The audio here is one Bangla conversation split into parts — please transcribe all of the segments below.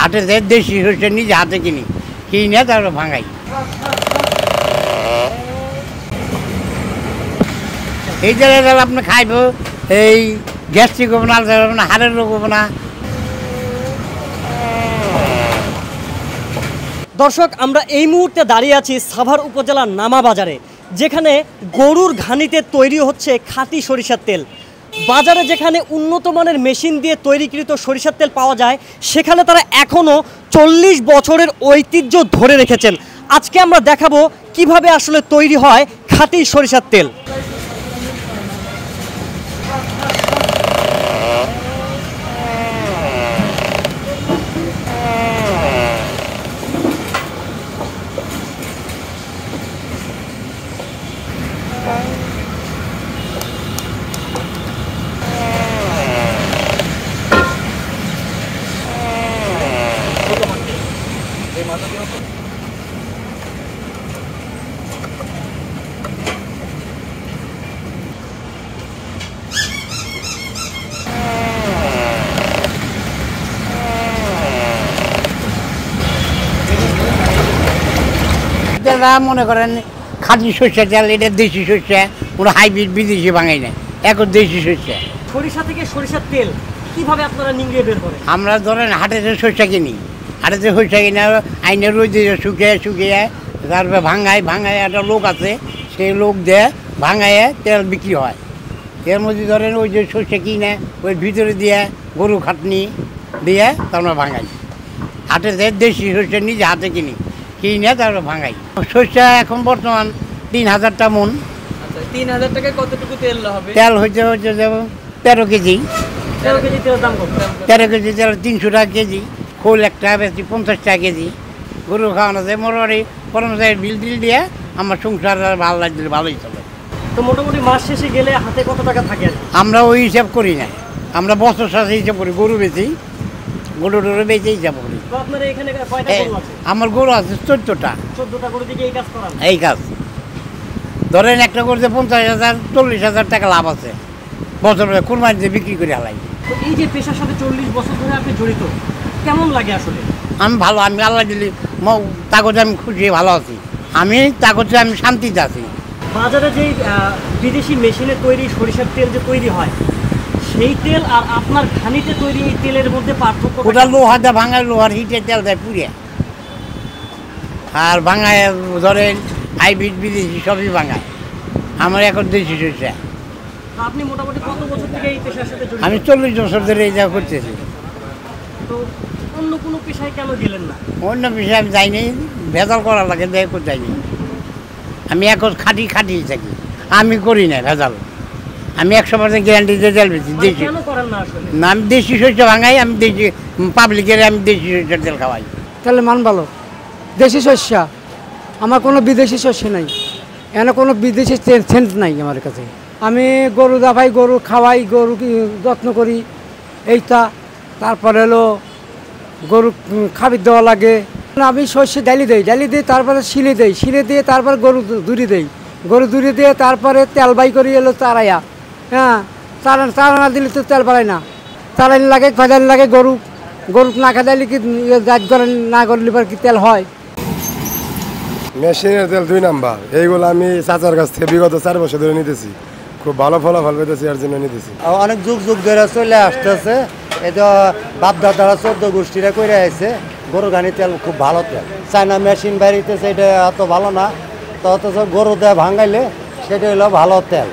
হাটে যায় দেশি সরষে নিজে হাতে কিনে তারপরে ভাঙাই। এই জায়গায় আপনি খাইব, এই গ্যাস্ট্রিক হবে না, হাড়ের রোগ হবে না। দর্শক, আমরা এই মুহূর্তে দাঁড়িয়ে আছি সাভার উপজেলার নামা বাজারে, যেখানে গরুর ঘানিতে তৈরি হচ্ছে খাঁটি সরিষার তেল। বাজারে যেখানে উন্নত মানের মেশিন দিয়ে তৈরিকৃত সরিষার তেল পাওয়া যায়, সেখানে তারা এখনও 40 বছরের ঐতিহ্য ধরে রেখেছেন। আজকে আমরা দেখাবো কিভাবে আসলে তৈরি হয় খাঁটি সরিষার তেল। মনে করেন খাঁটি সরষে তেল, এটা দেশি সরষে, কোনো হাইব্রিড বিদেশি ভাঙাই না, এখন দেশি সরষে। সরিষা থেকে সরিষার তেল কিভাবে আপনারা নিংড়িয়ে বের করেন? আমরা ধরেন হাটেতে সরষে কিনি, হাটেতে সরষে কিনে আইনে রোদে শুকিয়ে তারপরে ভাঙায় একটা লোক আছে, সেই লোক দিয়ে ভাঙায় তেল বিক্রি হয়। এর মধ্যে ধরেন ওই যে সরষে কিনে ওই ভিতরে দিয়ে গরু খাটনি দিয়ে তারপরে ভাঙাই। হাটেতে দেশি সরষে নিজে হাতে কিনে তারপরে ভাঙাই। সরষে এখন বর্তমান 3000 মন। 3000 টাকায় কতটুকু তেল হবে? তেল হচ্ছে 13 কেজি। 13 কেজি তেল দাম কত? 13 কেজি তেল 300 টাকা কেজি। খোল একটা বেশি 50 টাকা কেজি। গরু খাওয়ানো যায়, মোটামুটি কর্মচারী বিল দিয়ে আমার সংসার ভালো লাগলে ভালোই চলে। তো মোটামুটি মাস শেষে গেলে হাতে কত টাকা থাকে? আমরা ওই হিসাব করি না, আমরা বছর সাথে হিসাব করি। গরু বেশি, গরু বেঁচে হিসাব করি। আমার গরু আছে 14টা। 14টা গরু দিকে এই কাজ করান? এই কাজ ধরেন একটা গরুতে 50,000 40,000 টাকা লাভ আছে বছরে, কুরবানিতে বিক্রি করে হালাই। তো এই যে পেশার সাথে 40 বছর ধরে আপনি জড়িত, কেমন লাগে আসলে? আমি ভালো, আমি আল্লাহ দিলি তাগতে আমি খুশি, ভালো আছি আমি, তাগতে আমি শান্তিতে আছি। বাজারে যে বিদেশি মেশিনে তৈরি সরিষার তেল যে তৈরি হয়, সেই তেল আর আপনার ঘানিতে তৈরি এই তেলের মধ্যে পার্থক্য? ওটা লোহা দিয়ে ভাঙায়, লোহার হিটে তেল দেয় পুড়ে, আর ভাঙায় ধরেন হাইব্রিড বিদেশি সবই ভাঙায়। আমার এখন দেশি সরষে। আপনি মোটামুটি কত বছর থেকে এই পেশার সাথে জড়িত? আমি 40 বছর ধরে এই জায়গা করতেছি। তো অন্য কোনো পেশায় কেন গেলেন না? অন্য পেশায় আমি যাইনি, ভেজাল করা লাগে দেয় করতে যাইনি। আমি এখন খাঁটি থাকি, আমি করি না ভেজাল। আমি 100% গ্যারান্টি দিয়ে তেল বেশি দেশি না, আমি দেশি সরষে ভাঙাই, আমি দেশি পাবলিকের আমি দেশি সরষের তেল খাওয়াই। তাহলে মান ভালো, দেশি শস্য, আমার কোনো বিদেশি শস্য নাই, এনে কোনো বিদেশি সেন্ট নাই আমার কাছে। আমি গরু দাফাই, গরু খাওয়াই, গরু যত্ন করি এইটা। তারপরে হলো গরু খাবার দেওয়া লাগে। আমি শস্য ডালি দিই, তারপরে শিলে দিয়ে তারপরে গরু দূরি দিয়ে তারপরে তেল বাই করি এলো চারাইয়া। হ্যাঁ, চারা না দিলে তো তেল বাড়াই না, চালানি লাগে, খদানি লাগে। গরু না খাদাইলে কি জাত করে না করলে কি তেল হয়? মেশিনের তেল 2 নাম্বার, এইগুলো আমি চাচার কাছ থেকে বিগত 4 বছর ধরে নিতেছি, খুব ভালো ফলাফল পেতেছি, এর জন্য নিতেছি। অনেক যুগ ধরে চলে আসতেছে, এটা বাপদাদারা 14 গোষ্ঠীরা করে আসছে। গরু ঘানি তেল খুব ভালো তেল। চায়না মেশিন বাড়িতেছে, এটা এত ভালো না, তো অথচ গরু দিয়ে ভাঙাইলে সেটা হলো ভালো তেল,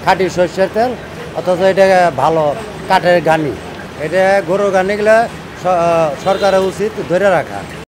খাঁটি সর্ষের তেল। অথচ এটা ভালো কাঠের ঘানি, এটা গরু ঘানিগুলো সরকারের উচিত ধরে রাখা।